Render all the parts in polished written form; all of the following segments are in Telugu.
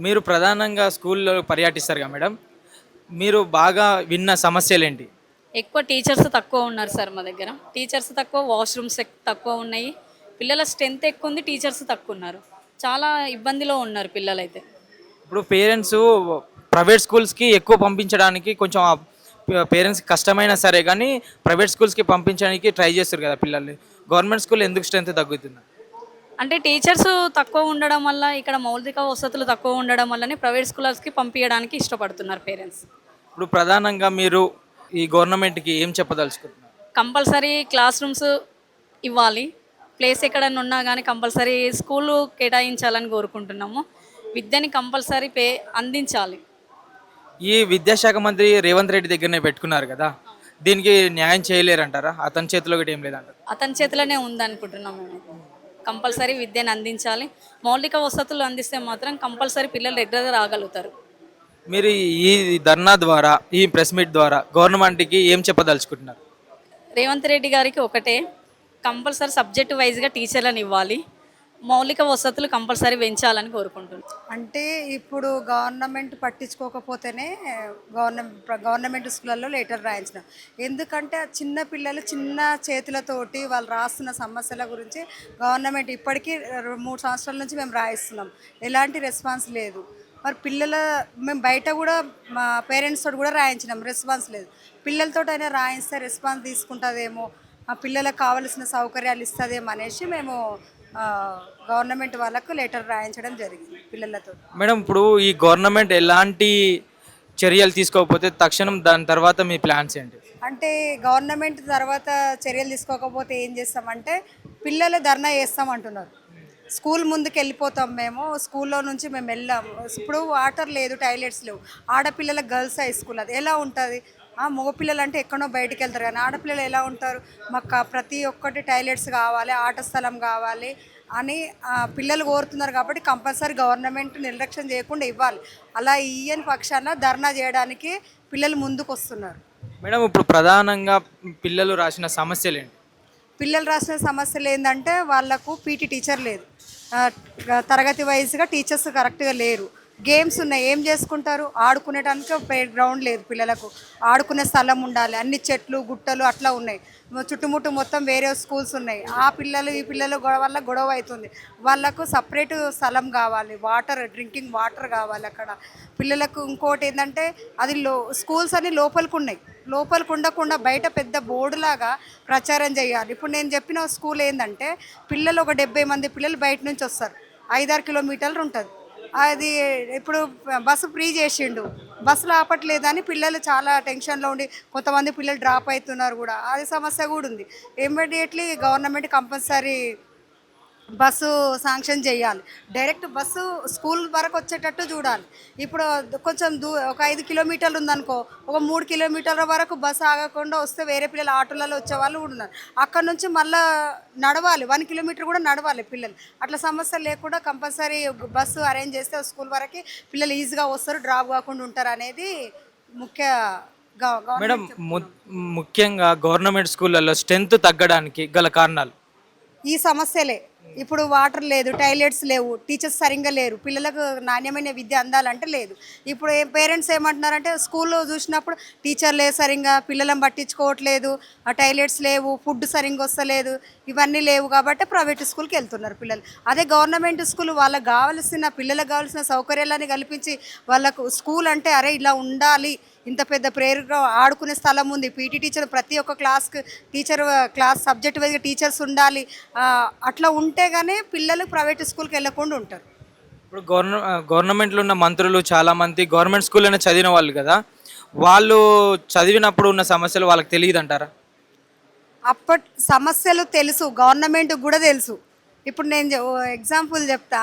మీరు ప్రధానంగా స్కూల్లో పర్యటిస్తారు కదా మేడం. మీరు బాగా విన్న సమస్యలేంటి? ఎక్కువ టీచర్స్ తక్కువ ఉన్నారు సార్ మా దగ్గర. టీచర్స్ తక్కువ, వాష్‌రూమ్స్ తక్కువ ఉన్నాయి. పిల్లల స్ట్రెంత్ ఎక్కువ ఉంది. టీచర్స్ తక్కువ ఉన్నారు. చాలా ఇబ్బందిలో ఉన్నారు పిల్లలైతే. ఇప్పుడు పేరెంట్సు ప్రైవేట్ స్కూల్స్‌కి ఎక్కువ పంపించడానికి కొంచెం పేరెంట్స్‌కి కష్టమైనా సరే గానీ, ప్రైవేట్ స్కూల్స్‌కి పంపించడానికి ట్రై చేస్తారు కదా పిల్లల్ని. గవర్నమెంట్ స్కూల్ ఎందుకు స్ట్రెంత్ తగ్గుతుంది? అంటే టీచర్స్ తక్కువ ఉండడం వల్ల, ఇక్కడ మౌలిక వసతులు తక్కువ ఉండడం వల్లనే ప్రైవేట్ స్కూల్స్‌కి పంపియడానికి ఇష్టపడుతున్నారు పేరెంట్స్. ఇప్పుడు ప్రధానంగా మీరు ఈ గవర్నమెంట్‌కి ఏం చెప్పదలుచుకుంటున్నారు? కంపల్సరీ క్లాస్ రూమ్స్ ఇవ్వాలి. ప్లేస్ ఎక్కడన్నా ఉన్నా గానీ కంపల్సరీ స్కూలు కేటాయించాలని కోరుకుంటున్నాము. విద్యని కంపల్సరీ అందించాలి. ఈ విద్యాశాఖ మంత్రి రేవంత్ రెడ్డి దగ్గరనే పెట్టుకున్నారు కదా! దీనికి న్యాయం చేయలేరంటారా? అతని చేతిలో గిట్ట ఏం లేదంటారా? అతని చేతిలోనే ఉందనుకుంటున్నాం మేమైతే. కంపల్సరీ విద్యను అందించాలి. మౌలిక వసతులు అందిస్తే మాత్రం కంపల్సరీ పిల్లలు రెగ్యులర్‌గా రాగలుగుతారు. మీరు ఈ ధర్నా ద్వారా, ఈ ప్రెస్ మీట్ ద్వారా గవర్నమెంట్‌కి ఏం చెప్పదలుచుకుంటున్నారు? రేవంత్ రెడ్డి గారికి ఒకటే, కంపల్సరీ సబ్జెక్ట్ వైస్‌గా టీచర్లను ఇవ్వాలి. మౌలిక వసతులు కంపల్సరీ పెంచాలని కోరుకుంటున్నాను. అంటే ఇప్పుడు గవర్నమెంట్ పట్టించుకోకపోతేనే గవర్నమెంట్ స్కూళ్ళల్లో లెటర్ రాయించిన. ఎందుకంటే ఆ చిన్న పిల్లలు చిన్న చేతులతోటి వాళ్ళు రాస్తున్న సమస్యల గురించి గవర్నమెంట్ ఇప్పటికీ 3 సంవత్సరాల నుంచి మేము రాయిస్తున్నాం. ఎలాంటి రెస్పాన్స్ లేదు. మరి మేము బయట కూడా మా పేరెంట్స్ తోటి కూడా రాయించినాం, రెస్పాన్స్ లేదు. పిల్లలతోటైనా రాయిస్తే రెస్పాన్స్ తీసుకుంటుందేమో, ఆ పిల్లలకు కావలసిన సౌకర్యాలు ఇస్తుందేమో అనేసి మేము గవర్నమెంట్ వాళ్ళకు లెటర్ రాయించడం జరిగింది పిల్లలతో. మేడం ఇప్పుడు ఈ గవర్నమెంట్ ఎలాంటి చర్యలు తీసుకోకపోతే తక్షణం దాని తర్వాత మీ ప్లాన్స్ ఏంటి? అంటే గవర్నమెంట్ తర్వాత చర్యలు తీసుకోకపోతే ఏం చేస్తామంటే పిల్లలు ధర్నా చేస్తామంటున్నారు. స్కూల్ ముందుకు వెళ్ళిపోతాం మేము, స్కూల్లో నుంచి మేము వెళ్ళాము. ఇప్పుడు వాటర్ లేదు, టాయిలెట్స్ లేవు. ఆడపిల్లల గర్ల్స్ హై స్కూల్, అది ఎలా ఉంటుంది? మగపిల్లలు అంటే ఎక్కడో బయటికి వెళ్తారు కానీ ఆడపిల్లలు ఎలా ఉంటారు? మాకు ప్రతి ఒక్కటి టాయిలెట్స్ కావాలి, ఆట స్థలం కావాలి అని పిల్లలు కోరుతున్నారు. కాబట్టి కంపల్సరీ గవర్నమెంట్ నిర్లక్ష్యం చేయకుండా ఇవ్వాలి. అలా ఇయ్యని పక్షాన ధర్నా చేయడానికి పిల్లలు ముందుకు వస్తున్నారు. మేడం ఇప్పుడు ప్రధానంగా పిల్లలు రాసిన సమస్యలేంటి? పిల్లలు రాసిన సమస్యలు ఏంటంటే వాళ్ళకు పీటీ టీచర్ లేదు, తరగతి వైజ్గా టీచర్స్ కరెక్ట్గా లేరు. గేమ్స్ ఉన్నాయి, ఏం చేసుకుంటారు? ఆడుకునేటానికి ప్లే గ్రౌండ్ లేదు పిల్లలకు. ఆడుకునే స్థలం ఉండాలి, అన్ని చెట్లు గుట్టలు అట్లా ఉన్నాయి. చుట్టుముట్టు మొత్తం వేరే స్కూల్స్ ఉన్నాయి. ఈ పిల్లలు వల్ల గొడవ అవుతుంది. వాళ్ళకు సపరేట్ స్థలం కావాలి, డ్రింకింగ్ వాటర్ కావాలి అక్కడ పిల్లలకు. ఇంకోటి ఏంటంటే అది స్కూల్స్ అన్ని లోపలికి ఉన్నాయి. లోపలికి ఉండకుండా బయట పెద్ద బోర్డులాగా ప్రచారం చేయాలి. ఇప్పుడు నేను చెప్పిన స్కూల్ ఏంటంటే పిల్లలు ఒక 70 మంది పిల్లలు బయట నుంచి వస్తారు, 5-6 కిలోమీటర్లు ఉంటుంది. అది ఇప్పుడు బస్సు ఫ్రీ చేసిండు, బస్సులు ఆపట్లేదని పిల్లలు చాలా టెన్షన్లో ఉండి కొంతమంది పిల్లలు డ్రాప్ అవుతున్నారు కూడా. అది సమస్య కూడా ఉంది. Immediately government compulsory bus sanction చేయాలి. డైరెక్ట్ బస్సు స్కూల్ వరకు వచ్చేటట్టు చూడాలి. ఇప్పుడు కొంచెం ఒక 5 కిలోమీటర్లు ఉందనుకో, ఒక 3 కిలోమీటర్ల వరకు బస్సు ఆగకుండా వస్తే వేరే పిల్లలు ఆటోలలో వచ్చేవాళ్ళు కూడా ఉన్నారు. అక్కడ నుంచి మళ్ళీ నడవాలి, 1 కిలోమీటర్ కూడా నడవాలి పిల్లలు. అట్లా సమస్య లేకుండా కంపల్సరీ బస్సు అరేంజ్ చేస్తే స్కూల్ వరకు పిల్లలు ఈజీగా వస్తారు, డ్రాప్ కాకుండా ఉంటారు అనేది ముఖ్య మేడం ముఖ్యంగా గవర్నమెంట్ స్కూళ్ళల్లో స్ట్రెంత్ తగ్గడానికి గల కారణాలు ఈ సమస్యలే. ఇప్పుడు వాటర్ లేదు, టాయిలెట్స్ లేవు, టీచర్స్ సరిగ్గా లేరు, పిల్లలకు నాణ్యమైన విద్య అందాలంటే లేదు. ఇప్పుడు పేరెంట్స్ ఏమంటున్నారంటే స్కూల్లో చూసినప్పుడు టీచర్లే సరిగ్గా పిల్లలను పట్టించుకోవట్లేదు, ఆ టాయిలెట్స్ లేవు, ఫుడ్ సరిగ్గా వస్తలేదు, ఇవన్నీ లేవు కాబట్టి ప్రైవేట్ స్కూల్కి వెళ్తున్నారు పిల్లలు. అదే గవర్నమెంట్ స్కూల్ పిల్లలకు కావాల్సిన సౌకర్యాలని కల్పించి వాళ్ళకు స్కూల్ అంటే అరే ఇలా ఉండాలి, ఇంత పెద్ద ప్రేరుగా ఆడుకునే స్థలం ఉంది, పీటీ టీచర్ ప్రతి ఒక్క క్లాస్ సబ్జెక్ట్ వైజ్గా టీచర్స్ ఉండాలి. అట్లా ఉంటే కానీ పిల్లలు ప్రైవేట్ స్కూల్కి వెళ్ళకుండా ఉంటారు. ఇప్పుడు గవర్నమెంట్లో ఉన్న మంత్రులు చాలామంది గవర్నమెంట్ స్కూల్లోనే చదివిన వాళ్ళు కదా, వాళ్ళు చదివినప్పుడు ఉన్న సమస్యలు వాళ్ళకి తెలియదు అంటారా? అప్పటి సమస్యలు తెలుసు, గవర్నమెంట్కి కూడా తెలుసు. ఇప్పుడు నేను ఎగ్జాంపుల్ చెప్తా.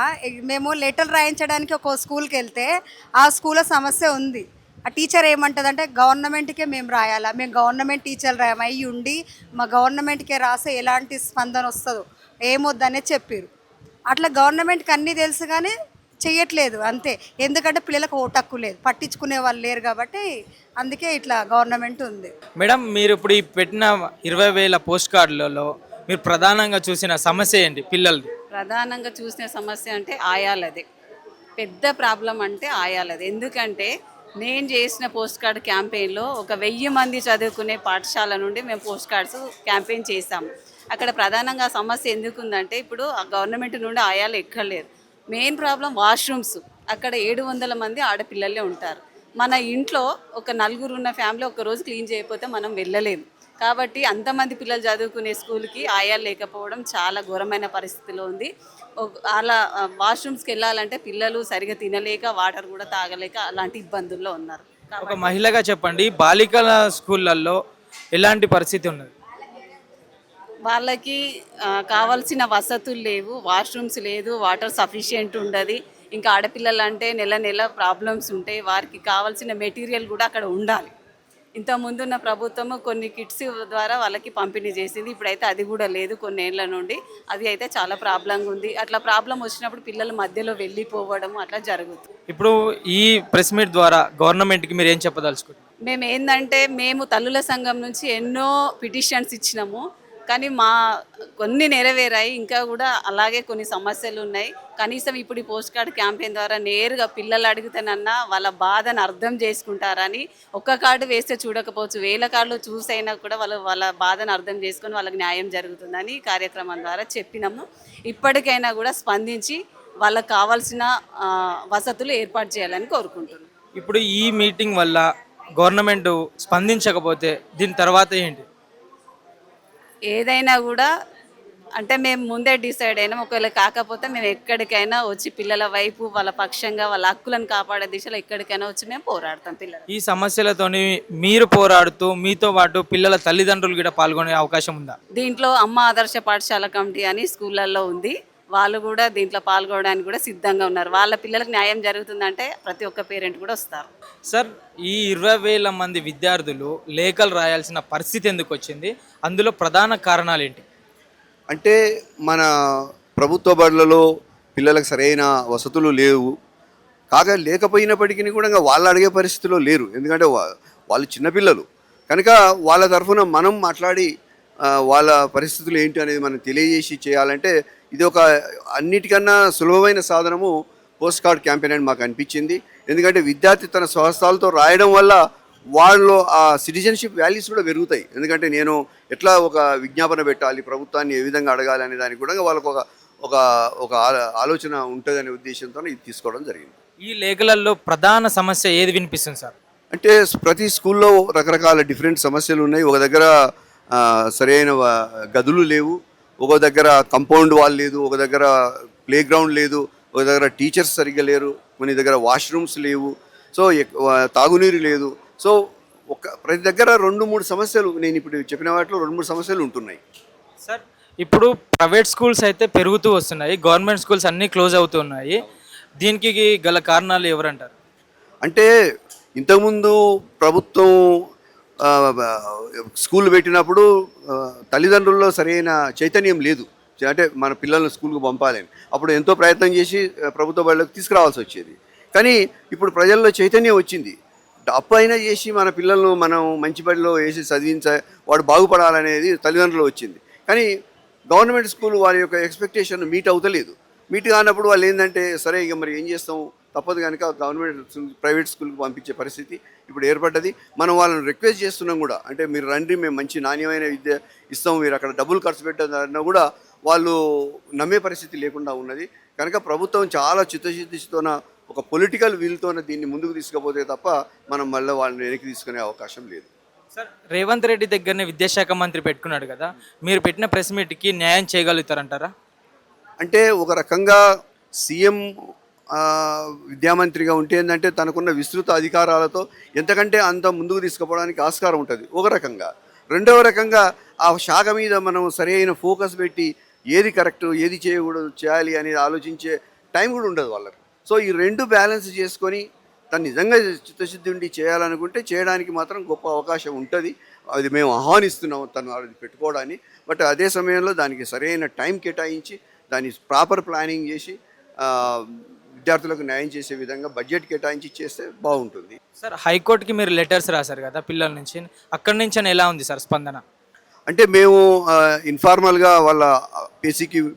మేము లెటర్ రాయించడానికి ఒక స్కూల్కి వెళ్తే ఆ స్కూల్లో సమస్య ఉంది. ఆ టీచర్ ఏమంటుందంటే గవర్నమెంట్కే మేము రాయాలా, మేము గవర్నమెంట్ టీచర్లు అయ్యి ఉండి మా గవర్నమెంట్కే రాస్తే ఎలాంటి స్పందన వస్తుందో ఏమొద్దనే చెప్పారు. అట్లా గవర్నమెంట్కి అన్నీ తెలుసు కానీ చెయ్యట్లేదు అంతే. ఎందుకంటే పిల్లలకు ఓటు హక్కు లేదు, పట్టించుకునే వాళ్ళు లేరు కాబట్టి అందుకే ఇట్లా గవర్నమెంట్ ఉంది. మేడం మీరు ఇప్పుడు ఈ పెట్టిన 20,000 పోస్ట్ కార్డులలో మీరు ప్రధానంగా చూసిన సమస్య ఏంటి పిల్లలది? ప్రధానంగా చూసిన సమస్య అంటే ఆయాలది. పెద్ద ప్రాబ్లం అంటే ఆయాలది. ఎందుకంటే నేను చేసిన పోస్ట్ కార్డ్ క్యాంపెయిన్‌లో ఒక 1000 మంది చదువుకునే పాఠశాల నుండి మేము పోస్ట్ కార్డ్స్ క్యాంపెయిన్ చేశాము. అక్కడ ప్రధానంగా సమస్య ఎందుకుందంటే ఇప్పుడు ఆ గవర్నమెంట్ నుండి ఆయాలు ఎక్కడలేరు. Main problem washrooms. అక్కడ 700 మంది ఆడపిల్లలే ఉంటారు. మన ఇంట్లో ఒక నలుగురు ఉన్న ఫ్యామిలీ ఒక్కరోజు క్లీన్ చేయకపోతే మనం వెళ్ళలేము. కాబట్టి అంతమంది పిల్లలు చదువుకునే స్కూల్కి ఆయాలు లేకపోవడం చాలా ఘోరమైన పరిస్థితిలో ఉంది. అలా వాష్రూమ్స్కి వెళ్ళాలంటే పిల్లలు సరిగా తినలేక వాటర్ కూడా తాగలేక అలాంటి ఇబ్బందుల్లో ఉన్నారు. ఒక మహిళగా చెప్పండి, బాలికల స్కూళ్ళల్లో ఎలాంటి పరిస్థితి ఉన్నది? వాళ్ళకి కావాల్సిన వసతులు లేవు, వాష్రూమ్స్ లేదు, వాటర్ సఫిషియెంట్ ఉండదు. ఇంకా ఆడపిల్లలు అంటే నెల నెల ప్రాబ్లమ్స్ ఉంటాయి. వారికి కావాల్సిన మెటీరియల్ కూడా అక్కడ ఉండాలి. ఇంత ముందున్న ప్రభుత్వము కొన్ని కిట్స్ ద్వారా వాళ్ళకి పంపిణీ చేసింది. ఇప్పుడైతే అది కూడా లేదు కొన్ని ఏళ్ల నుండి. అది అయితే చాలా ప్రాబ్లంగా ఉంది. అట్లా ప్రాబ్లం వచ్చినప్పుడు పిల్లలు మధ్యలో వెళ్ళిపోవడం అట్లా జరుగుతుంది. ఇప్పుడు ఈ ప్రెస్ మీట్ ద్వారా గవర్నమెంట్కి మీరు ఏం చెప్పదలుచుకుంటారు? మేము ఏంటంటే మేము తల్లుల సంఘం నుంచి ఎన్నో పిటిషన్స్ ఇచ్చినాము. కానీ కొన్ని నెరవేరాయి, ఇంకా కూడా అలాగే కొన్ని సమస్యలు ఉన్నాయి. కనీసం ఇప్పుడు ఈ పోస్ట్ కార్డ్ క్యాంపెయిన్ ద్వారా నేరుగా పిల్లలు అడిగితేనన్నా వాళ్ళ బాధను అర్థం చేసుకుంటారని. ఒక్క కార్డు వేస్తే చూడకపోవచ్చు, 1000 కార్డులు చూసైనా కూడా వాళ్ళ బాధను అర్థం చేసుకొని వాళ్ళకి న్యాయం జరుగుతుందని ఈ కార్యక్రమం ద్వారా చెప్పినాము. ఇప్పటికైనా కూడా స్పందించి వాళ్ళకి కావాల్సిన వసతులు ఏర్పాటు చేయాలని కోరుకుంటున్నాం. ఇప్పుడు ఈ మీటింగ్ వల్ల గవర్నమెంట్ స్పందించకపోతే దీని తర్వాత ఏంటి? ఏదైనా కూడా అంటే మేము ముందే డిసైడ్ అయినాం. ఒకవేళ కాకపోతే మేము ఎక్కడికైనా వచ్చి పిల్లల వైపు వాళ్ళ పక్షంగా వాళ్ళ హక్కులను కాపాడే దిశలో ఎక్కడికైనా వచ్చి మేము పోరాడతాం. పిల్లలు ఈ సమస్యలతోని మీరు పోరాడుతూ మీతో పాటు పిల్లల తల్లిదండ్రులు కూడా పాల్గొనే అవకాశం ఉందా? దీంట్లో అమ్మ ఆదర్శ పాఠశాల కమిటీ అని స్కూళ్ళల్లో ఉంది. వాళ్ళు కూడా దీంట్లో పాల్గొనడానికి కూడా సిద్ధంగా ఉన్నారు. వాళ్ళ పిల్లలకు న్యాయం జరుగుతుందంటే ప్రతి ఒక్క పేరెంట్ కూడా వస్తారు. సార్, ఈ 20,000 మంది విద్యార్థులు లేఖలు రాయాల్సిన పరిస్థితి ఎందుకు వచ్చింది? అందులో ప్రధాన కారణాలు ఏంటి? అంటే మన ప్రభుత్వ బడులలో పిల్లలకు సరైన వసతులు లేవు. లేకపోయినప్పటికీ కూడా ఇంకా వాళ్ళు అడిగే పరిస్థితిలో లేరు. ఎందుకంటే వాళ్ళు చిన్నపిల్లలు కనుక వాళ్ళ తరఫున మనం మాట్లాడి వాళ్ళ పరిస్థితులు ఏంటి అనేది మనం తెలియజేసి చేయాలంటే ఇది ఒక అన్నిటికన్నా సులభమైన సాధనము పోస్ట్ కార్డ్ క్యాంపెయిన్ అని మాకు అనిపించింది. ఎందుకంటే విద్యార్థి తన స్వహస్తాలతో రాయడం వల్ల వాళ్ళు ఆ సిటిజన్షిప్ వాల్యూస్ కూడా పెరుగుతాయి. ఎందుకంటే నేను ఎట్లా ఒక విజ్ఞాపన పెట్టాలి, ప్రభుత్వాన్ని ఏ విధంగా అడగాలి అనే దానికి కూడా వాళ్ళకు ఒక ఒక ఆలోచన ఉంటుందనే ఉద్దేశంతో ఇది తీసుకోవడం జరిగింది. ఈ లేఖలలో ప్రధాన సమస్య ఏది వినిపిస్తుంది సార్? అంటే ప్రతి స్కూల్లో రకరకాల డిఫరెంట్ సమస్యలు ఉన్నాయి. ఒక దగ్గర సరైన గదులు లేవు, ఒక దగ్గర కంపౌండ్ వాల్ లేదు, ఒక దగ్గర ప్లే గ్రౌండ్ లేదు, ఒక దగ్గర టీచర్స్ సరిగ్గా లేరు, కొన్ని దగ్గర వాష్రూమ్స్ లేవు, సో తాగునీరు లేదు. సో ప్రతి దగ్గర 2-3 సమస్యలు, నేను ఇప్పుడు చెప్పిన వాటిలో 2-3 సమస్యలు ఉంటున్నాయి. సార్, ఇప్పుడు ప్రైవేట్ స్కూల్స్ అయితే పెరుగుతూ వస్తున్నాయి, గవర్నమెంట్ స్కూల్స్ అన్నీ క్లోజ్ అవుతున్నాయి. దీనికి గల కారణాలు ఎవరంటారు? అంటే ఇంతకుముందు ప్రభుత్వం స్కూల్ పెట్టినప్పుడు తల్లిదండ్రుల్లో సరైన చైతన్యం లేదు. అంటే మన పిల్లల్ని స్కూల్కి పంపాలని అప్పుడు ఎంతో ప్రయత్నం చేసి ప్రభుత్వ బడులకు తీసుకురావాల్సి వచ్చేది. కానీ ఇప్పుడు ప్రజల్లో చైతన్యం వచ్చింది. అప్పు అయినా చేసి మన పిల్లలను మనం మంచి బడిలో వేసి వాడు బాగుపడాలనేది తల్లిదండ్రులు వచ్చింది. కానీ గవర్నమెంట్ స్కూల్ వారి యొక్క ఎక్స్పెక్టేషన్ మీట్ అవుతలేదు. మీట్ కానప్పుడు వాళ్ళు ఏంటంటే సరే ఇక మరి ఏం చేస్తాం, తప్పదు కనుక గవర్నమెంట్ ప్రైవేట్ స్కూల్కి పంపించే పరిస్థితి ఇప్పుడు ఏర్పడ్డది. మనం వాళ్ళని రిక్వెస్ట్ చేస్తున్నాం కూడా, అంటే మీరు రండి, మేము మంచి నాణ్యమైన విద్య ఇస్తాం, మీరు అక్కడ డబ్బులు ఖర్చు పెట్టారన్నా కూడా వాళ్ళు నమ్మే పరిస్థితి లేకుండా ఉన్నది. కనుక ప్రభుత్వం చాలా చిత్తశుద్ధితోన ఒక పొలిటికల్ వీల్తోనే దీన్ని ముందుకు తీసుకుపోతే తప్ప మనం మళ్ళీ వాళ్ళని వెనక్కి తీసుకునే అవకాశం లేదు. సార్, రేవంత్ రెడ్డి దగ్గరనే విద్యాశాఖ మంత్రి పెట్టుకున్నాడు కదా, మీరు పెట్టిన ప్రెస్ మీట్కి న్యాయం చేయగలుగుతారంటారా? అంటే ఒక రకంగా సీఎం విద్యామంత్రిగా ఉంటే ఏంటంటే తనకున్న విస్తృత అధికారాలతో ఎంతకంటే అంత ముందుకు తీసుకుపోవడానికి ఆస్కారం ఉంటుంది ఒక రకంగా. రెండవ రకంగా ఆ శాఖ మీద మనం సరైన ఫోకస్ పెట్టి ఏది కరెక్ట్, ఏది చేయకూడదు, చేయాలి అనేది ఆలోచించే టైం కూడా ఉండదు వాళ్ళకి. సో ఈ రెండు బ్యాలెన్స్ చేసుకొని తను నిజంగా చిత్తశుద్ధి ఉండి చేయాలనుకుంటే చేయడానికి మాత్రం గొప్ప అవకాశం ఉంటుంది. అది మేము ఆహ్వానిస్తున్నాం తను అది పెట్టుకోవడాన్ని. బట్ అదే సమయంలో దానికి సరైన టైం కేటాయించి దాన్ని ప్రాపర్ ప్లానింగ్ చేసి విద్యార్థులకు న్యాయం చేసే విధంగా బడ్జెట్ కేటాయించి చేస్తే బాగుంటుంది. సార్, హైకోర్టుకి మీరు లెటర్స్ రాశారు కదా పిల్లల నుంచి, అక్కడి నుంచి ఎలా ఉంది సార్ స్పందన? అంటే మేము ఇన్ఫార్మల్గా వాళ్ళ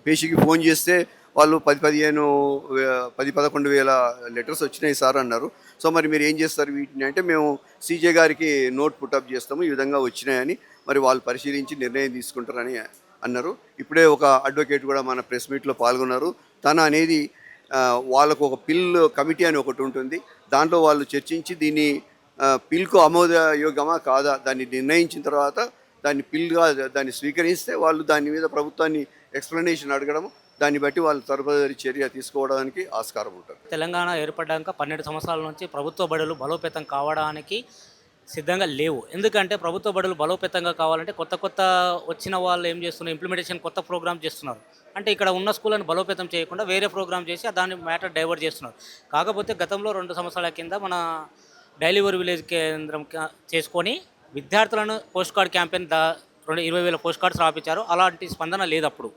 పేషీకి ఫోన్ చేస్తే వాళ్ళు 10-11 వేల లెటర్స్ వచ్చినాయి సార్ అన్నారు. సో మరి మీరు ఏం చేస్తారు వీటిని అంటే, మేము సీజే గారికి నోట్ పుటప్ చేస్తాము, ఈ విధంగా వచ్చినాయని. మరి వాళ్ళు పరిశీలించి నిర్ణయం తీసుకుంటారని అన్నారు. ఇప్పుడే ఒక అడ్వకేట్ కూడా మన ప్రెస్ మీట్లో పాల్గొన్నారు. తన అనేది వాళ్ళకు ఒక పిల్ కమిటీ అని ఒకటి ఉంటుంది. దాంట్లో వాళ్ళు చర్చించి దీన్ని పిల్కు ఆమోదయోగ్యమా కాదా దాన్ని నిర్ణయించిన తర్వాత దాన్ని స్వీకరిస్తే వాళ్ళు దాని మీద ప్రభుత్వాన్ని ఎక్స్ప్లెనేషన్ అడగడం, దాన్ని బట్టి వాళ్ళు తదుపరి చర్య తీసుకోవడానికి ఆస్కారం ఉంటుంది. తెలంగాణ ఏర్పడ్డాక 12 సంవత్సరాల నుంచి ప్రభుత్వ బడులు బలోపేతం కావడానికి సిద్ధంగా లేవు. ఎందుకంటే ప్రభుత్వ బడులు బలోపేతంగా కావాలంటే కొత్త వచ్చిన వాళ్ళు ఏం చేస్తున్నారు, ఇంప్లిమెంటేషన్ కొత్త ప్రోగ్రామ్ చేస్తున్నారు. అంటే ఇక్కడ ఉన్న స్కూళ్ళని బలోపేతం చేయకుండా వేరే ప్రోగ్రామ్ చేసి దాన్ని మ్యాటర్ డైవర్ట్ చేస్తున్నారు. కాకపోతే గతంలో 2 సంవత్సరాల కింద మన డైలీవర్ విలేజ్ కేంద్రం చేసుకొని విద్యార్థులను post card campaign 20,000 post cards రాపించారు. అలాంటి స్పందన లేదు అప్పుడు.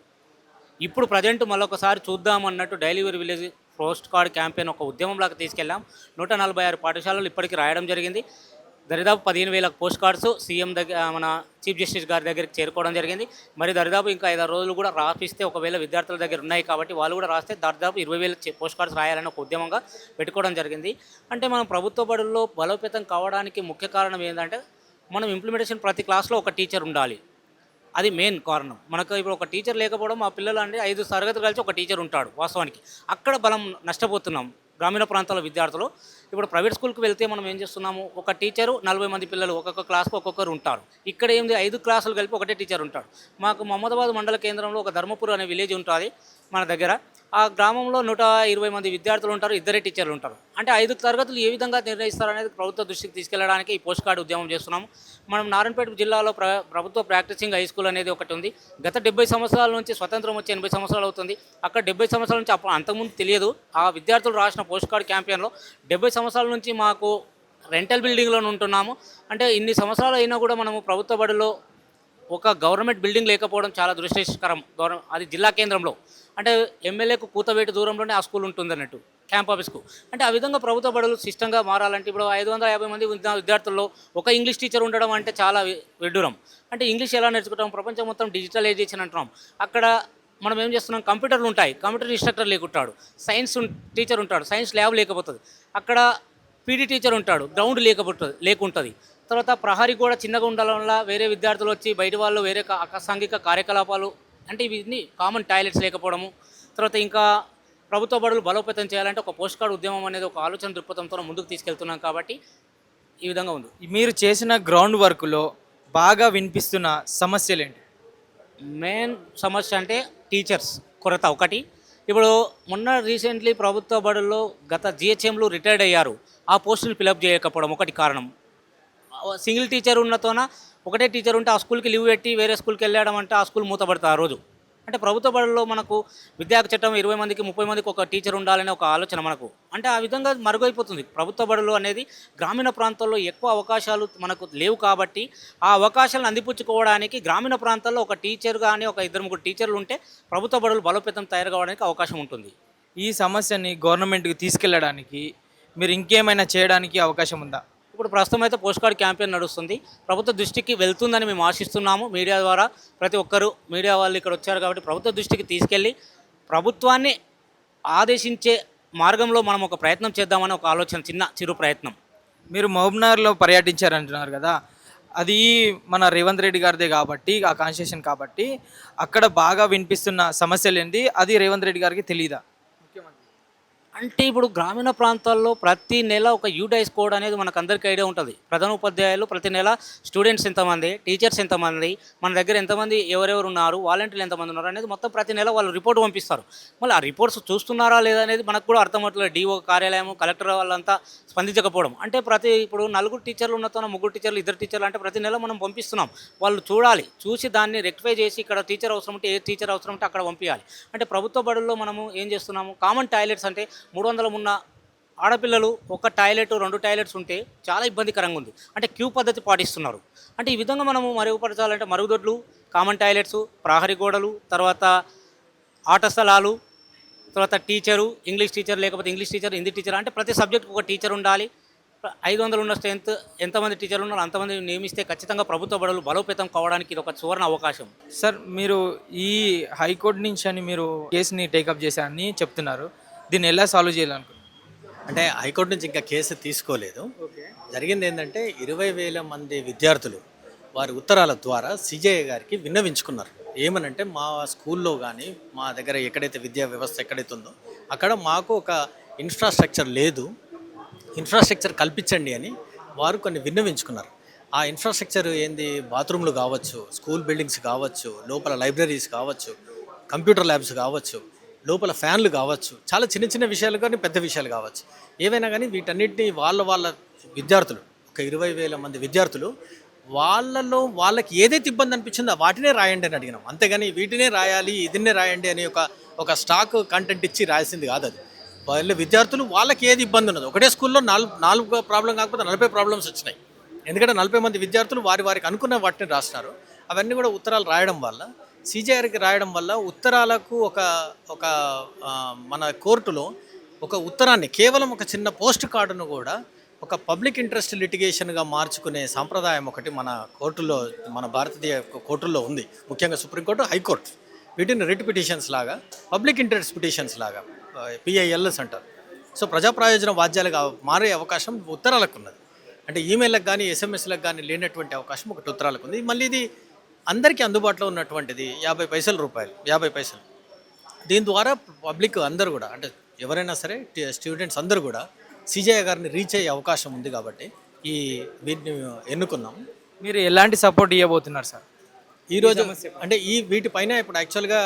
ఇప్పుడు ప్రజెంట్ మళ్ళొకసారి చూద్దామన్నట్టు డైలీవర్ విలేజ్ పోస్ట్ కార్డ్ క్యాంపెయిన్ ఒక ఉద్యమంలాగా తీసుకెళ్ళాం. 146 పాఠశాలలు ఇప్పటికీ రాయడం జరిగింది. దరిదాపు 15,000 పోస్ట్ కార్డ్స్ సీఎం దగ్గర, మన చీఫ్ జస్టిస్ గారి దగ్గరికి చేరుకోవడం జరిగింది. మరి దరిదాపు ఇంకా 5-6 రోజులు కూడా రాపిస్తే, ఒకవేళ విద్యార్థుల దగ్గర ఉన్నాయి కాబట్టి వాళ్ళు కూడా రాస్తే దాదాపు 20,000 పోస్ట్ కార్డ్స్ రాయాలని ఒక ఉద్యమంగా పెట్టుకోవడం జరిగింది. అంటే మనం ప్రభుత్వ బడుల్లో బలోపేతం కావడానికి ముఖ్య కారణం ఏంటంటే, మనం ఇంప్లిమెంటేషన్ ప్రతి క్లాస్లో ఒక టీచర్ ఉండాలి. అది మెయిన్ కారణం. మనకు ఇప్పుడు ఒక టీచర్ లేకపోవడం, మా పిల్లలు అంటే 5 తరగతులు కలిసి ఒక టీచర్ ఉంటాడు. వాస్తవానికి అక్కడ బలం నష్టపోతున్నాం గ్రామీణ ప్రాంతాల విద్యార్థులు. ఇప్పుడు ప్రైవేట్ స్కూల్కి వెళ్తే మనం ఏం చేస్తున్నాము, ఒక టీచరు 40 మంది పిల్లలు ఒక్కొక్క క్లాస్కి ఒక్కొక్కరు ఉంటారు. ఇక్కడ ఏంది 5 క్లాసులు కలిపి ఒకటే టీచర్ ఉంటాడు. మాకు మహమ్మదాబాద్ మండల కేంద్రంలో ఒక ధర్మపూర్ అనే విలేజ్ ఉంటుంది మన దగ్గర. ఆ గ్రామంలో 120 మంది విద్యార్థులు ఉంటారు, 2 టీచర్లు ఉంటారు. అంటే 5 తరగతులు ఏ విధంగా నిర్ణయిస్తారనేది ప్రభుత్వ దృష్టికి తీసుకెళ్లడానికి ఈ పోస్ట్ కార్డు ఉద్యమం చేస్తున్నాము. మనం నారాయణపేట జిల్లాలో ప్రభుత్వ ప్రాక్టీసింగ్ హై స్కూల్ అనేది ఒకటి ఉంది. గత 70 సంవత్సరాల నుంచి, స్వతంత్రం వచ్చి 80 సంవత్సరాలు అవుతుంది. అక్కడ 70 సంవత్సరాల నుంచి, అప్పుడు అంతకుముందు తెలియదు. ఆ విద్యార్థులు రాసిన పోస్ట్ కార్డు క్యాంపెయిన్లో 70 సంవత్సరాల నుంచి మాకు రెంటల్ బిల్డింగ్లో ఉంటున్నాము. అంటే ఇన్ని సంవత్సరాలు అయినా కూడా మనము ప్రభుత్వ బడిలో ఒక గవర్నమెంట్ బిల్డింగ్ లేకపోవడం చాలా దురదృష్టకరం. అది జిల్లా కేంద్రంలో, అంటే ఎమ్మెల్యేకు కూతవేటు దూరంలోనే ఆ స్కూల్ ఉంటుంది అన్నట్టు, క్యాంప్ ఆఫీస్కు. అంటే ఆ విధంగా ప్రభుత్వ బడులు సిస్టంగా మారాలంటే, ఇప్పుడు 550 మంది విద్యార్థుల్లో ఒక ఇంగ్లీష్ టీచర్ ఉండడం అంటే చాలా విడ్డూరం. అంటే ఇంగ్లీష్ ఎలా నేర్చుకుంటాం, ప్రపంచం మొత్తం డిజిటలైజేషన్ అంటున్నాం. అక్కడ మనం ఏం చేస్తున్నాం, కంప్యూటర్లు ఉంటాయి, కంప్యూటర్ ఇన్స్ట్రక్టర్ లేకుంటాడు. సైన్స్ టీచర్ ఉంటాడు, సైన్స్ ల్యాబ్ లేకపోతుంది. అక్కడ పీడీ టీచర్ ఉంటాడు, గ్రౌండ్ లేకుంటుంది. తర్వాత ప్రహరీ కూడా చిన్నగా ఉండడం వల్ల వేరే విద్యార్థులు వచ్చి బయట వాళ్ళు వేరే అసాంఘిక కార్యకలాపాలు, అంటే ఇవన్నీ కామన్ టాయిలెట్స్ లేకపోవడము. తర్వాత ఇంకా ప్రభుత్వ బడులు బలోపేతం చేయాలంటే ఒక పోస్ట్ కార్డు ఉద్యమం అనేది ఒక ఆలోచన దృక్పథంతో ముందుకు తీసుకెళ్తున్నాం కాబట్టి ఈ విధంగా ఉంది. మీరు చేసిన గ్రౌండ్ వర్క్లో బాగా వినిపిస్తున్న సమస్యలు ఏంటి? మెయిన్ సమస్య అంటే టీచర్స్ కొరత ఒకటి. ఇప్పుడు మొన్న రీసెంట్లీ ప్రభుత్వ బడుల్లో గత జిహెచ్ఎంలు రిటైర్డ్ అయ్యారు, ఆ పోస్టులు ఫిలప్ చేయకపోవడం ఒకటి కారణం. సింగిల్ టీచర్ ఉన్నతోన ఒకటే టీచర్ ఉంటే ఆ స్కూల్కి లీవ్ పెట్టి వేరే స్కూల్కి వెళ్ళడం అంటే ఆ స్కూల్ మూతపడుతుంది ఆ రోజు. అంటే ప్రభుత్వ బడుల్లో మనకు విద్యార్థి చట్టం 20 మందికి 30 మందికి ఒక టీచర్ ఉండాలనే ఒక ఆలోచన మనకు. అంటే ఆ విధంగా మరుగైపోతుంది ప్రభుత్వ బడులు అనేది. గ్రామీణ ప్రాంతాల్లో ఎక్కువ అవకాశాలు మనకు లేవు కాబట్టి ఆ అవకాశాలను అందిపుచ్చుకోవడానికి గ్రామీణ ప్రాంతాల్లో ఒక టీచర్ కానీ ఒక 2-3 టీచర్లు ఉంటే ప్రభుత్వ బడులు బలోపేతం తయారు కావడానికి అవకాశం ఉంటుంది. ఈ సమస్యని గవర్నమెంట్కి తీసుకెళ్ళడానికి మీరు ఇంకేమైనా చేయడానికి అవకాశం ఉందా? ఇప్పుడు ప్రస్తుతం అయితే పోస్ట్ కార్డ్ క్యాంపెయిన్ నడుస్తుంది, ప్రభుత్వ దృష్టికి వెళ్తుందని మేము ఆశిస్తున్నాము. మీడియా ద్వారా ప్రతి ఒక్కరూ, మీడియా వాళ్ళు ఇక్కడ వచ్చారు కాబట్టి ప్రభుత్వ దృష్టికి తీసుకెళ్ళి ప్రభుత్వాన్ని ఆదేశించే మార్గంలో మనం ఒక ప్రయత్నం చేద్దామని ఒక ఆలోచన, చిరు ప్రయత్నం. మీరు మహబూబ్నగర్లో పర్యటించారంటున్నారు కదా, అది మన రేవంత్ రెడ్డి గారిదే కాబట్టి, ఆ కాన్స్టిట్యూషన్ కాబట్టి అక్కడ బాగా వినిపిస్తున్న సమస్యలు ఏంటి, అది రేవంత్ రెడ్డి గారికి తెలియదా? అంటే ఇప్పుడు గ్రామీణ ప్రాంతాల్లో ప్రతి నెల ఒక యూడైస్ కోడ్ అనేది మనకు అందరికీ ఐడియా ఉంటుంది. ప్రధాన ఉపాధ్యాయులు ప్రతి నెల స్టూడెంట్స్ ఎంతమంది, టీచర్స్ ఎంతమంది, మన దగ్గర ఎంతమంది ఎవరెవరు ఉన్నారు, వాలంటీర్లు ఎంతమంది ఉన్నారు అనేది మొత్తం ప్రతి నెల వాళ్ళు రిపోర్ట్ పంపిస్తారు. మళ్ళీ ఆ రిపోర్ట్స్ చూస్తున్నారా లేదా అనేది మనకు కూడా అర్థమవుతుంది. డిఓ కార్యాలయం, కలెక్టర్ వాళ్ళంతా స్పందించకపోవడం. అంటే ఇప్పుడు 4 టీచర్లు ఉన్నతో 3 టీచర్లు, 2 టీచర్లు అంటే ప్రతి నెల మనం పంపిస్తున్నాం. వాళ్ళు చూడాలి, చూసి దాన్ని రెక్టిఫై చేసి ఇక్కడ టీచర్ అవసరం ఉంటే, ఏ టీచర్ అవసరం ఉంటే అక్కడ పంపించాలి. అంటే ప్రభుత్వ బడుల్లో మనము ఏం చేస్తున్నాము, కామన్ టాయిలెట్స్ అంటే 300 ఉన్న ఆడపిల్లలు ఒక టాయిలెట్ 2 టాయిలెట్స్ ఉంటే చాలా ఇబ్బందికరంగా ఉంది. అంటే క్యూ పద్ధతి పాటిస్తున్నారు. అంటే ఈ విధంగా మనము మరుగుపరచాలంటే మరుగుదొడ్లు, కామన్ టాయిలెట్స్, ప్రహరీ గోడలు, తర్వాత ఆట స్థలాలు, తర్వాత టీచరు, ఇంగ్లీష్ టీచర్ లేకపోతే ఇంగ్లీష్ టీచర్, హిందీ టీచర్, అంటే ప్రతి సబ్జెక్ట్కి ఒక టీచర్ ఉండాలి. 500 ఉన్న స్ట్రెంత్ ఎంతమంది టీచర్లు ఉన్నారో అంతమంది నియమిస్తే ఖచ్చితంగా ప్రభుత్వ బడులు బలోపేతం కావడానికి ఇది ఒక సువర్ణ అవకాశం. సార్ మీరు ఈ హైకోర్టు నుంచి అని మీరు కేసుని టేకప్ చేశారని చెప్తున్నారు, దీన్ని ఎలా సాల్వ్ చేయాలనుకుంటున్నారు? అంటే హైకోర్టు నుంచి ఇంకా కేసు తీసుకోలేదు. జరిగింది ఏంటంటే 20,000 మంది విద్యార్థులు వారి ఉత్తరాల ద్వారా సిజేఐ గారికి విన్నవించుకున్నారు. ఏమనంటే మా స్కూల్లో కానీ మా దగ్గర ఎక్కడైతే విద్యా వ్యవస్థ ఎక్కడైతే ఉందో అక్కడ మాకు ఒక ఇన్ఫ్రాస్ట్రక్చర్ లేదు, ఇన్ఫ్రాస్ట్రక్చర్ కల్పించండి అని వారు కొన్ని విన్నవించుకున్నారు. ఆ ఇన్ఫ్రాస్ట్రక్చర్ ఏంది, బాత్రూమ్లు కావచ్చు, స్కూల్ బిల్డింగ్స్ కావచ్చు, లోపల లైబ్రరీస్ కావచ్చు, కంప్యూటర్ ల్యాబ్స్ కావచ్చు, లోపల ఫ్యాన్లు కావచ్చు, చాలా చిన్న చిన్న విషయాలు కానీ పెద్ద విషయాలు కావచ్చు, ఏవైనా కానీ వీటన్నిటిని వాళ్ళ విద్యార్థులు ఒక 20,000 మంది విద్యార్థులు వాళ్ళలో వాళ్ళకి ఏదైతే ఇబ్బంది అనిపించిందో వాటినే రాయండి అని అడిగినాం. అంతేగాని వీటినే రాయాలి ఇదినే రాయండి అని ఒక స్టాక్ కంటెంట్ ఇచ్చి రాసింది కాదు అది. వాళ్ళ విద్యార్థులు వాళ్ళకి ఏది ఇబ్బంది ఉన్నదో ఒకటే స్కూల్లో నాలుగు ప్రాబ్లం కాకపోతే 40 ప్రాబ్లమ్స్ వచ్చినాయి. ఎందుకంటే 40 మంది విద్యార్థులు వారికి అనుకున్న వాటిని రాస్తున్నారు. అవన్నీ కూడా ఉత్తరాలు రాయడం వల్ల సిజేఆర్కి రాయడం వల్ల ఉత్తరాలకు ఒక మన కోర్టులో ఒక ఉత్తరాన్ని కేవలం ఒక చిన్న పోస్ట్ కార్డును కూడా ఒక పబ్లిక్ ఇంట్రెస్ట్ లిటిగేషన్గా మార్చుకునే సాంప్రదాయం ఒకటి మన కోర్టులో, మన భారతీయ కోర్టుల్లో ఉంది. ముఖ్యంగా సుప్రీంకోర్టు, హైకోర్టు వీటిని రిట్ పిటిషన్స్ లాగా, పబ్లిక్ ఇంట్రెస్ట్ పిటిషన్స్ లాగా PILs అంటారు. సో ప్రజా ప్రయోజన వాద్యాలుగా మారే అవకాశం ఉత్తరాలకు ఉన్నది. అంటే ఈమెయిల్లకు కానీ SMS-లకు కానీ లేనటువంటి అవకాశం ఒకటి ఉత్తరాలకు ఉంది. మళ్ళీ ఇది అందరికీ అందుబాటులో ఉన్నటువంటిది 50 రూపాయలు. దీని ద్వారా పబ్లిక్ అందరూ కూడా అంటే ఎవరైనా సరే స్టూడెంట్స్ అందరూ కూడా సిజేఐ గారిని రీచ్ అయ్యే అవకాశం ఉంది కాబట్టి వీటిని ఎన్నుకున్నాం. మీరు ఎలాంటి సపోర్ట్ ఇవ్వబోతున్నారు సార్ ఈరోజు? అంటే వీటిపైన ఇప్పుడు యాక్చువల్గా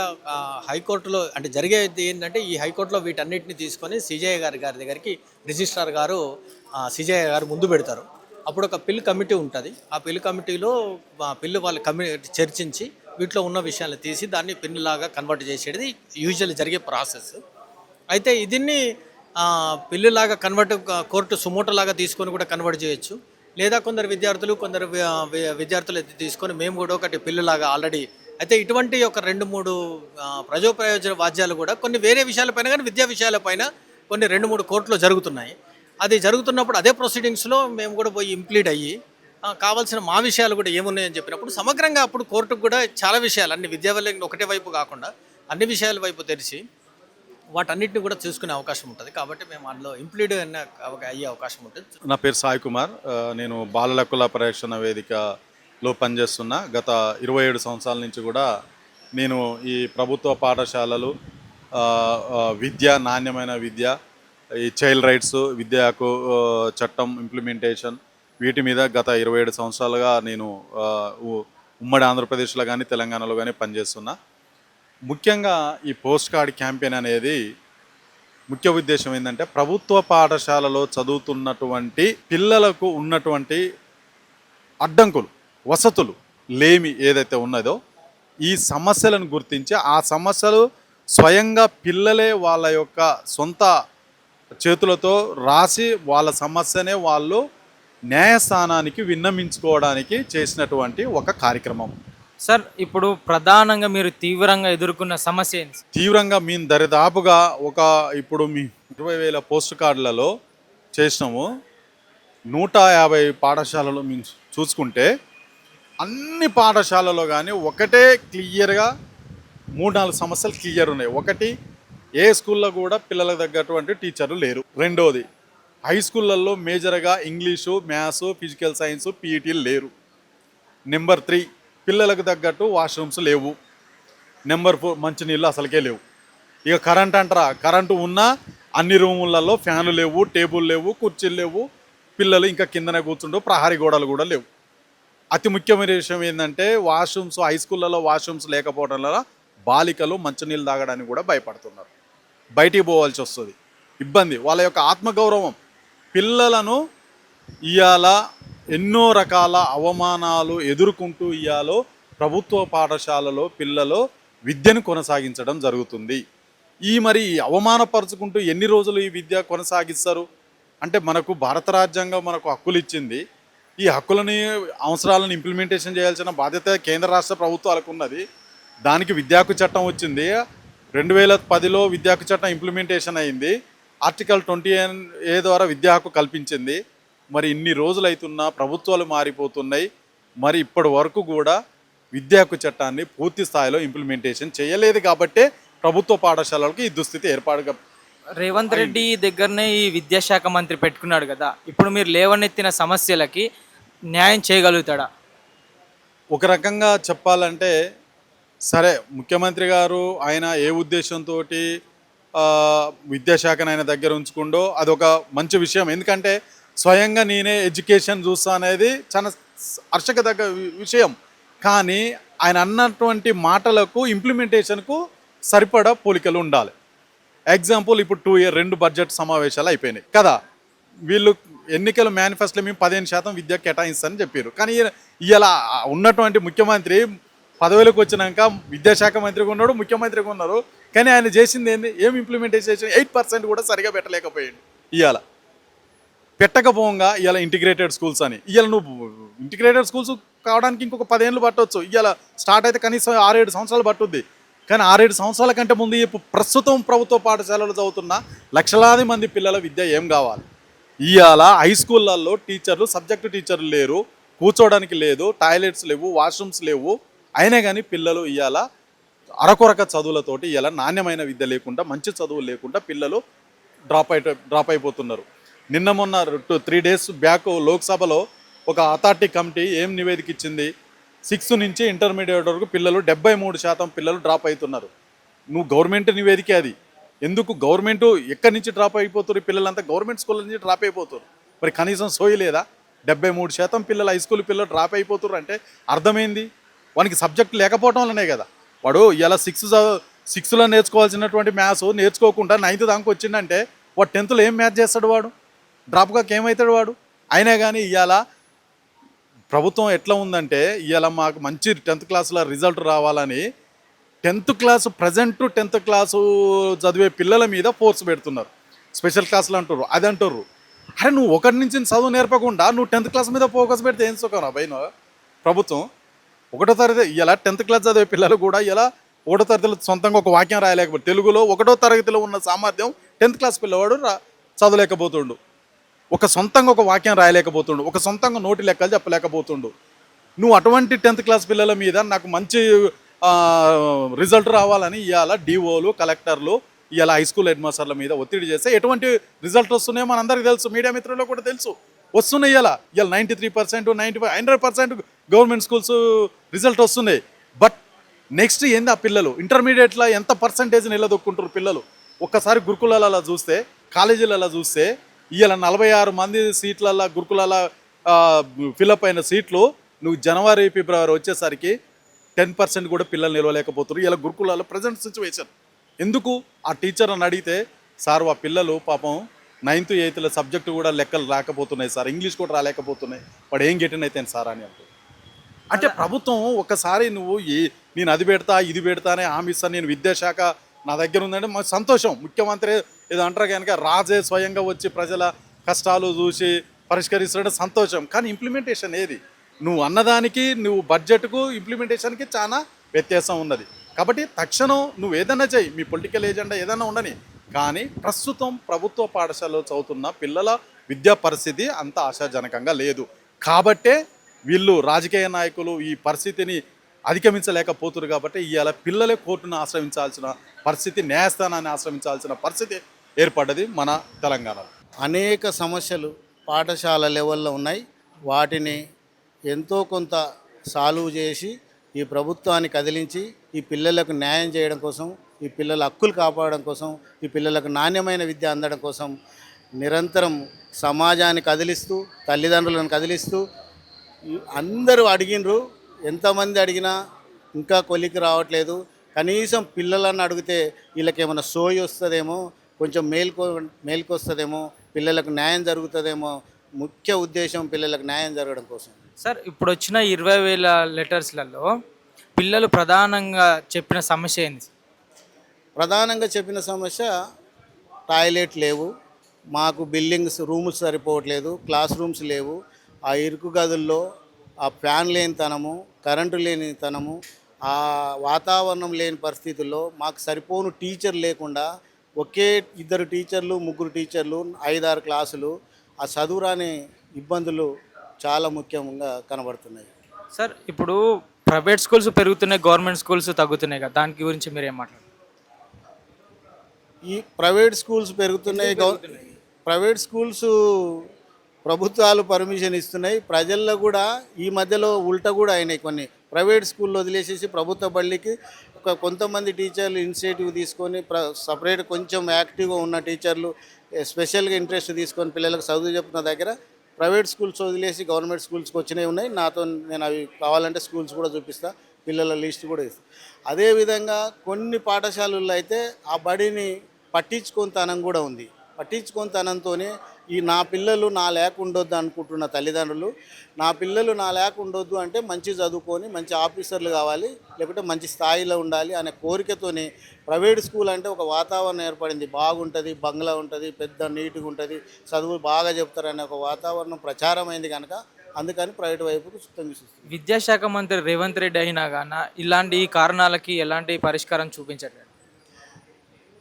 హైకోర్టులో అంటే జరిగేది ఏంటంటే ఈ హైకోర్టులో వీటన్నిటిని తీసుకొని సిజేఐ గారి దగ్గరికి రిజిస్ట్రార్ గారు సిజేఐ గారు ముందు పెడతారు. అప్పుడు ఒక పిల్ కమిటీ ఉంటుంది. ఆ పిల్ కమిటీలో పిల్లు వాళ్ళ కమిటీ చర్చించి వీటిలో ఉన్న విషయాలు తీసి దాన్ని పిన్నులాగా కన్వర్ట్ చేసేది యూజువల్లీ జరిగే ప్రాసెస్. అయితే దీన్ని పిల్లులాగా కన్వర్ట్ కోర్టు సుమోటోలాగా తీసుకొని కూడా కన్వర్ట్ చేయొచ్చు. లేదా కొందరు విద్యార్థులు తీసుకొని మేము కూడా ఒకటి పిల్లులాగా ఆల్రెడీ అయితే ఇటువంటి ఒక 2-3 ప్రయోజన వాద్యాలు కూడా కొన్ని వేరే విషయాలపైన కానీ విద్యా విషయాలపైన కొన్ని 2-3 కోర్టులో జరుగుతున్నాయి. అది జరుగుతున్నప్పుడు అదే ప్రొసీడింగ్స్లో మేము కూడా పోయి ఇంప్లీడ్ అయ్యి కావాల్సిన మా విషయాలు కూడా ఏమున్నాయని చెప్పినప్పుడు సమగ్రంగా అప్పుడు కోర్టుకు కూడా చాలా విషయాలు అన్ని విద్యా ఒకటే వైపు కాకుండా అన్ని విషయాల వైపు తెరిచి వాటన్నిటిని కూడా చూసుకునే అవకాశం ఉంటుంది. కాబట్టి మేము అందులో ఇంప్లీడ్ అయ్యే అవకాశం ఉంటుంది. నా పేరు సాయి కుమార్. నేను బాలల హక్కుల పరిరక్షణ వేదికలో పనిచేస్తున్నా. గత 27 సంవత్సరాల నుంచి కూడా నేను ఈ ప్రభుత్వ పాఠశాలలు విద్య, నాణ్యమైన విద్య, ఈ చైల్డ్ రైట్స్, విద్యాకు చట్టం ఇంప్లిమెంటేషన్ వీటి మీద గత 27 సంవత్సరాలుగా నేను ఉమ్మడి ఆంధ్రప్రదేశ్లో కానీ తెలంగాణలో కానీ పనిచేస్తున్నా. ముఖ్యంగా ఈ పోస్ట్ కార్డ్ క్యాంపెయిన్ అనేది ముఖ్య ఉద్దేశం ఏంటంటే ప్రభుత్వ పాఠశాలలో చదువుతున్నటువంటి పిల్లలకు ఉన్నటువంటి అడ్డంకులు, వసతులు లేమి ఏదైతే ఉన్నదో ఈ సమస్యలను గుర్తించి ఆ సమస్యలు స్వయంగా పిల్లలే వాళ్ళ యొక్క సొంత చేతులతో రాసి వాళ్ళ సమస్యనే వాళ్ళు న్యాయస్థానానికి విన్నవించుకోవడానికి చేసినటువంటి ఒక కార్యక్రమం. సార్ ఇప్పుడు ప్రధానంగా మీరు తీవ్రంగా ఎదుర్కొన్న సమస్య ఏంటి? తీవ్రంగా మేము దరిదాపుగా ఇప్పుడు మీ 20,000 పోస్ట్ కార్డులలో చేసినాము. 150 పాఠశాలలు మేము చూసుకుంటే అన్ని పాఠశాలలో కానీ ఒకటే క్లియర్గా 3-4 సమస్యలు క్లియర్ ఉన్నాయి. ఒకటి, ఏ స్కూల్లో కూడా పిల్లలకు తగ్గటువంటి టీచర్లు లేరు. రెండోది, హై స్కూళ్ళల్లో మేజర్గా ఇంగ్లీషు, మ్యాథ్స్, ఫిజికల్ సైన్స్, PETలు లేరు. నెంబర్ 3, పిల్లలకు తగ్గట్టు వాష్రూమ్స్ లేవు. నెంబర్ 4, మంచినీళ్ళు అసలుకే లేవు. ఇక కరెంట్ అంటారా, కరెంటు ఉన్నా అన్ని రూములలో ఫ్యాన్లు లేవు, టేబుల్ లేవు, కుర్చీలు లేవు. పిల్లలు ఇంకా కిందనే కూర్చుంటూ ప్రహరీ గోడలు కూడా లేవు. అతి ముఖ్యమైన విషయం ఏంటంటే వాష్రూమ్స్, హై స్కూళ్ళలో వాష్రూమ్స్ లేకపోవడం వల్ల బాలికలు మంచినీళ్ళు తాగడానికి కూడా భయపడుతున్నారు. బయటికి పోవాల్సి వస్తుంది. ఇబ్బంది. వాళ్ళ యొక్క ఆత్మగౌరవం పిల్లలను ఇవాళ ఎన్నో రకాల అవమానాలు ఎదుర్కొంటూ ఇవాళ ప్రభుత్వ పాఠశాలలో పిల్లలు విద్యను కొనసాగించడం జరుగుతుంది. మరి అవమానపరుచుకుంటూ ఎన్ని రోజులు ఈ విద్య కొనసాగిస్తారు? అంటే మనకు భారత రాజ్యాంగం మనకు హక్కులు ఇచ్చింది. ఈ హక్కులని, అవసరాలను ఇంప్లిమెంటేషన్ చేయాల్సిన బాధ్యత కేంద్ర రాష్ట్ర ప్రభుత్వాలకు ఉన్నది. దానికి విద్యాకు చట్టం వచ్చింది. 2010లో విద్యాకు చట్టం ఇంప్లిమెంటేషన్ అయింది. ఆర్టికల్ 20A ద్వారా విద్యా హక్కు కల్పించింది. మరి ఇన్ని రోజులు అవుతున్నా ప్రభుత్వాలు మారిపోతున్నాయి, మరి ఇప్పటి వరకు కూడా విద్యా హక్కు చట్టాన్ని పూర్తి స్థాయిలో ఇంప్లిమెంటేషన్ చేయలేదు కాబట్టే ప్రభుత్వ పాఠశాలలకు ఈ దుస్థితి ఏర్పాటుగా. రేవంత్ రెడ్డి దగ్గరనే ఈ విద్యాశాఖ మంత్రి పెట్టుకున్నాడు కదా, ఇప్పుడు మీరు లేవనెత్తిన సమస్యలకి న్యాయం చేయగలుగుతాడా? ఒక రకంగా చెప్పాలంటే సరే, ముఖ్యమంత్రి గారు ఆయన ఏ ఉద్దేశంతో విద్యాశాఖను ఆయన దగ్గర ఉంచుకుండో అదొక మంచి విషయం. ఎందుకంటే స్వయంగా నేనే ఎడ్యుకేషన్ చూస్తా అనేది చాలా హర్షకదగ్గ విషయం. కానీ ఆయన అన్నటువంటి మాటలకు ఇంప్లిమెంటేషన్కు సరిపడా పోలికలు ఉండాలి. ఎగ్జాంపుల్, ఇప్పుడు 2 బడ్జెట్ సమావేశాలు అయిపోయినాయి కదా, వీళ్ళు ఎన్నికల మేనిఫెస్టోలో మేము 15% విద్య కేటాయిస్తారని చెప్పారు. కానీ ఇలా ఉన్నటువంటి ముఖ్యమంత్రి పదవిలోకి వచ్చినాక విద్యాశాఖ మంత్రిగా ఉన్నాడు, ముఖ్యమంత్రిగా ఉన్నారు, కానీ ఆయన చేసింది ఏంది? ఏం ఇంప్లిమెంటేషన్ 8% కూడా సరిగా పెట్టలేకపోయాడు. ఇవాళ పెట్టకపోగా ఇవాళ ఇంటిగ్రేటెడ్ స్కూల్స్ అని, ఇవాళ నువ్వు ఇంటిగ్రేటెడ్ స్కూల్స్ కావడానికి ఇంకొక 10 ఏళ్ళు పట్టవచ్చు. ఇవాళ స్టార్ట్ అయితే కనీసం 6-7 సంవత్సరాలు పట్టుద్ది. కానీ 6-7 సంవత్సరాల కంటే ముందు ఇప్పుడు ప్రస్తుతం ప్రభుత్వ పాఠశాలలు చదువుతున్న లక్షలాది మంది పిల్లల విద్య ఏం కావాలి? ఇవాళ హై స్కూళ్ళల్లో టీచర్లు, సబ్జెక్టు టీచర్లు లేరు, కూర్చోవడానికి లేదు, టాయిలెట్స్ లేవు, వాష్రూమ్స్ లేవు. అయినా కానీ పిల్లలు ఇవాళ అరకొరక చదువులతోటి ఇవాళ నాణ్యమైన విద్య లేకుండా, మంచి చదువులు లేకుండా పిల్లలు డ్రాప్ అయిపోతున్నారు. నిన్న మొన్న 3 డేస్ బ్యాక్ లోక్సభలో ఒక అథారిటీ కమిటీ ఏం నివేదిక ఇచ్చింది? 6 నుంచి ఇంటర్మీడియట్ వరకు పిల్లలు 73% పిల్లలు డ్రాప్ అవుతున్నారు. నువ్వు గవర్నమెంట్ నివేదిక అది. ఎందుకు గవర్నమెంట్ ఎక్కడి నుంచి డ్రాప్ అయిపోతారు? పిల్లలంతా గవర్నమెంట్ స్కూల్ నుంచి డ్రాప్ అయిపోతారు. మరి కనీసం సోయి లేదా? 73% పిల్లలు, హై స్కూల్ పిల్లలు డ్రాప్ అయిపోతారు అంటే అర్థమైంది వానికి సబ్జెక్ట్ లేకపోవడం వల్లనే కదా. వాడు ఇలా 6లో నేర్చుకోవాల్సినటువంటి మ్యాథ్స్ నేర్చుకోకుండా 9th దాకా వచ్చిందంటే వాడు 10thలో ఏం మ్యాథ్స్ చేస్తాడు? వాడు డ్రాప్గా ఏమవుతాడు వాడు? అయినా కానీ ఇవాళ ప్రభుత్వం ఎట్లా ఉందంటే, ఇవాళ మాకు మంచి 10th క్లాసుల రిజల్ట్ రావాలని 10th class present 10th class చదివే పిల్లల మీద ఫోర్స్ పెడుతున్నారు. స్పెషల్ క్లాసులు అంటారు, అది అంటారు. అరే నువ్వు 1 నుంచి చదువు నేర్పకుండా నువ్వు 10th క్లాస్ మీద ఫోకస్ పెడితే ఏం సుఖం అబ్బాయి? ప్రభుత్వం 1వ తరగతి ఇలా 10th క్లాస్ చదివే పిల్లలు కూడా ఇలా 1వ తరగతిలో సొంతంగా ఒక వాక్యం రాయలేకపోతే, తెలుగులో 1వ తరగతిలో ఉన్న సామర్థ్యం 10th క్లాస్ పిల్లవాడు చదవలేకపోతుండు, ఒక సొంతంగా ఒక వాక్యం రాయలేకపోతుండు, ఒక సొంతంగా నోటి లెక్కలు చెప్పలేకపోతుండు. నువ్వు అటువంటి 10th క్లాస్ పిల్లల మీద నాకు మంచి రిజల్ట్ రావాలని ఇవాళ డిఓలు, కలెక్టర్లు, ఇవాళ హై స్కూల్ హెడ్ మాస్టర్ల మీద ఒత్తిడి చేస్తే ఎటువంటి రిజల్ట్ వస్తున్నాయో మనందరికీ తెలుసు, మీడియా మిత్రులకు కూడా తెలుసు. వస్తున్నాయి ఇవాళ 93%, 95%, 100% గవర్నమెంట్ స్కూల్స్ రిజల్ట్ వస్తున్నాయి. బట్ నెక్స్ట్ ఏంది? ఆ పిల్లలు ఇంటర్మీడియట్లో ఎంత పర్సంటేజ్ నిలదొక్కుంటారు పిల్లలు? ఒక్కసారి గురుకులాలలో చూస్తే, కాలేజీలలో చూస్తే ఇవాళ 46 మంది సీట్లలో గురుకులాల ఫిలప్ అయిన సీట్లు నువ్వు జనవరి, ఫిబ్రవరి వచ్చేసరికి 10% కూడా పిల్లలు నిలవలేకపోతున్నారు. ఇలా గురుకులాల ప్రజెంట్ సిచ్యువేషన్. ఎందుకు? ఆ టీచర్ అని అడిగితే, సార్ ఆ పిల్లలు పాపం 9th, 8th సబ్జెక్టు కూడా లెక్కలు రాకపోతున్నాయి సార్, ఇంగ్లీష్ కూడా రాలేకపోతున్నాయి, వాడు ఏం గెటిన్ అయితే సార్ అని అంటారు. అంటే ప్రభుత్వం ఒకసారి నువ్వు నేను అది పెడతా ఇది పెడతా అని హామీ ఇస్తాను, నేను విద్యాశాఖ నా దగ్గర ఉందంటే మాకు సంతోషం. ముఖ్యమంత్రి ఏదో అంటారు కనుక రాజే స్వయంగా వచ్చి ప్రజల కష్టాలు చూసి పరిష్కరిస్తుంటే సంతోషం. కానీ ఇంప్లిమెంటేషన్ ఏది? నువ్వు అన్నదానికి, నువ్వు బడ్జెట్కు, ఇంప్లిమెంటేషన్కి చాలా వ్యత్యాసం ఉన్నది. కాబట్టి తక్షణం నువ్వు ఏదైనా చేయి, మీ పొలిటికల్ ఏజెండా ఏదైనా ఉండని, కానీ ప్రస్తుతం ప్రభుత్వ పాఠశాలలో చదువుతున్న పిల్లల విద్యా పరిస్థితి అంత ఆశాజనకంగా లేదు. కాబట్టే వీళ్ళు రాజకీయ నాయకులు ఈ పరిస్థితిని అధిగమించలేకపోతున్నారు. కాబట్టి ఇవాళ పిల్లలే కోర్టును ఆశ్రయించాల్సిన పరిస్థితి, న్యాయస్థానాన్ని ఆశ్రయించాల్సిన పరిస్థితి ఏర్పడ్డది మన తెలంగాణలో. అనేక సమస్యలు పాఠశాల లెవెల్లో ఉన్నాయి. వాటిని ఎంతో కొంత సాల్వ్ చేసి ఈ ప్రభుత్వాన్ని కదిలించి ఈ పిల్లలకు న్యాయం చేయడం కోసం, ఈ పిల్లల హక్కులు కాపాడడం కోసం, ఈ పిల్లలకు నాణ్యమైన విద్య అందడం కోసం నిరంతరం సమాజాన్ని కదిలిస్తూ, తల్లిదండ్రులను కదిలిస్తూ అందరూ అడిగినరు. ఎంతమంది అడిగినా ఇంకా కొలికి రావట్లేదు. కనీసం పిల్లలను అడిగితే వీళ్ళకి ఏమైనా సోయి వస్తుందేమో, కొంచెం మేలుకు వస్తుందేమో, పిల్లలకు న్యాయం జరుగుతుందేమో. ముఖ్య ఉద్దేశం పిల్లలకు న్యాయం జరగడం కోసం. సార్, ఇప్పుడు వచ్చిన 20,000 లెటర్స్లలో పిల్లలు ప్రధానంగా చెప్పిన సమస్య ఏంది? ప్రధానంగా చెప్పిన సమస్య టాయిలెట్ లేవు, మాకు బిల్డింగ్స్ రూమ్స్ సరిపోవట్లేదు, క్లాస్ రూమ్స్ లేవు, ఆ ఇరుకు గదుల్లో ఆ ఫ్యాన్ లేనితనము, కరెంటు లేనితనము, ఆ వాతావరణం లేని పరిస్థితుల్లో మాకు సరిపోను టీచర్ లేకుండా ఒకే 2 టీచర్లు 3 టీచర్లు 5-6 క్లాసులు, ఆ చదువురాని ఇబ్బందులు చాలా ముఖ్యంగా కనబడుతున్నాయి. సార్ ఇప్పుడు ప్రైవేట్ స్కూల్స్ పెరుగుతున్నాయి, గవర్నమెంట్ స్కూల్స్ తగ్గుతున్నాయి కదా, దాని గురించి మీరు ఏం మాట్లాడారు? ఈ ప్రైవేట్ స్కూల్స్ పెరుగుతున్నాయి. ప్రైవేట్ స్కూల్స్ ప్రభుత్వాలు పర్మిషన్ ఇస్తున్నాయి. ప్రజల్లో కూడా ఈ మధ్యలో ఉల్టా కూడా అయినాయి. కొన్ని ప్రైవేట్ స్కూల్లో వదిలేసేసి ప్రభుత్వ బళ్ళకి కొంతమంది టీచర్లు ఇనిషియేటివ్ తీసుకొని సపరేట్ కొంచెం యాక్టివ్గా ఉన్న టీచర్లు స్పెషల్గా ఇంట్రెస్ట్ తీసుకొని పిల్లలకు చదువు చెప్పిన దగ్గర ప్రైవేట్ స్కూల్స్ వదిలేసి గవర్నమెంట్ స్కూల్స్కి వచ్చినవి ఉన్నాయి. నేను అవి కావాలంటే స్కూల్స్ కూడా చూపిస్తా, పిల్లల లిస్ట్ కూడా ఇస్తాను. అదేవిధంగా కొన్ని పాఠశాలల్లో అయితే ఆ బడిని పట్టించుకోనితనం కూడా ఉంది. పట్టించుకోనితనంతోనే నా పిల్లలు నా లేక ఉండొద్దు అనుకుంటున్న తల్లిదండ్రులు, నా పిల్లలు నా లేక ఉండొద్దు అంటే మంచి చదువుకొని మంచి ఆఫీసర్లు కావాలి, లేకుంటే మంచి స్థాయిలో ఉండాలి అనే కోరికతోని ప్రైవేట్ స్కూల్ అంటే ఒక వాతావరణం ఏర్పడింది. బాగుంటుంది, బంగ్లా ఉంటుంది, పెద్ద నీట్గా ఉంటుంది, చదువులు బాగా చెప్తారనే ఒక వాతావరణం ప్రచారమైంది కనుక అందుకని ప్రైవేట్ వైపుకు తొంగిస్తుంది. విద్యాశాఖ మంత్రి రేవంత్ రెడ్డి అయినా కానీ ఇలాంటి కారణాలకి ఎలాంటి పరిష్కారం చూపించట్లేదు.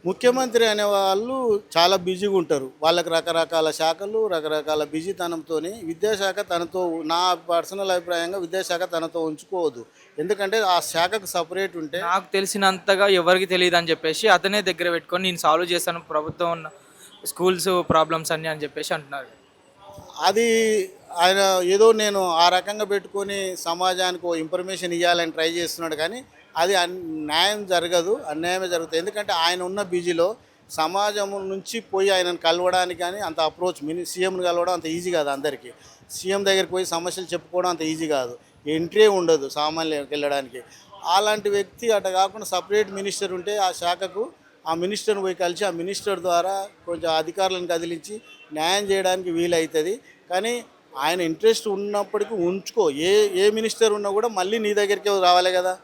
ముఖ్యమంత్రి అనేవాళ్ళు చాలా బిజీగా ఉంటారు. వాళ్ళకి రకరకాల శాఖలు, రకరకాల బిజీతనంతో విద్యాశాఖ తనతో, నా పర్సనల్ అభిప్రాయంగా విద్యాశాఖ తనతో ఉంచుకోవద్దు. ఎందుకంటే ఆ శాఖకు సపరేట్ ఉంటే నాకు తెలిసినంతగా ఎవరికి తెలియదు అని చెప్పేసి అతనే దగ్గర పెట్టుకొని నేను సాల్వ్ చేస్తాను ప్రభుత్వం ఉన్న స్కూల్స్ ప్రాబ్లమ్స్ అన్నీ అని చెప్పేసి అంటున్నారు. అది ఆయన ఏదో నేను ఆ రకంగా పెట్టుకొని సమాజానికి ఓ ఇన్ఫర్మేషన్ ఇవ్వాలని ట్రై చేస్తున్నాడు, కానీ అది న్యాయం జరగదు, అన్యాయమే జరుగుతుంది. ఎందుకంటే ఆయన ఉన్న బిజీలో సమాజం నుంచి పోయి ఆయనను కలవడానికి కానీ అంత అప్రోచ్ సీఎంని కలవడం అంత ఈజీ కాదు. అందరికీ సీఎం దగ్గరికి పోయి సమస్యలు చెప్పుకోవడం అంత ఈజీ కాదు, ఎంట్రీ ఉండదు సామాన్యులకు వెళ్ళడానికి. అలాంటి వ్యక్తి అట్లా కాకుండా సపరేట్ మినిస్టర్ ఉంటే ఆ శాఖకు ఆ మినిస్టర్ని పోయి కలిసి ఆ మినిస్టర్ ద్వారా కొంచెం అధికారులను కదిలించి న్యాయం చేయడానికి వీలవుతుంది. కానీ ఆయన ఇంట్రెస్ట్ ఉన్నప్పటికీ ఉంచుకో, ఏ మినిస్టర్ ఉన్నా కూడా మళ్ళీ నీ దగ్గరికి రావాలి కదా,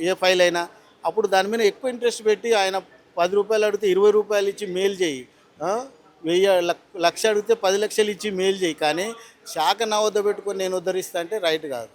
ఏ ఫైల్ అయినా. అప్పుడు దాని మీద ఎక్కువ ఇంట్రెస్ట్ పెట్టి ఆయన 10 రూపాయలు అడిగితే 20 రూపాయలు ఇచ్చి మెయిల్ చేయి, 1,00,000 అడిగితే 10 లక్షలు ఇచ్చి మెయిల్ చేయి. కానీ శాఖ నా వద్ద పెట్టుకొని నేను ఉద్ధరిస్తా అంటే రైట్ కాదు.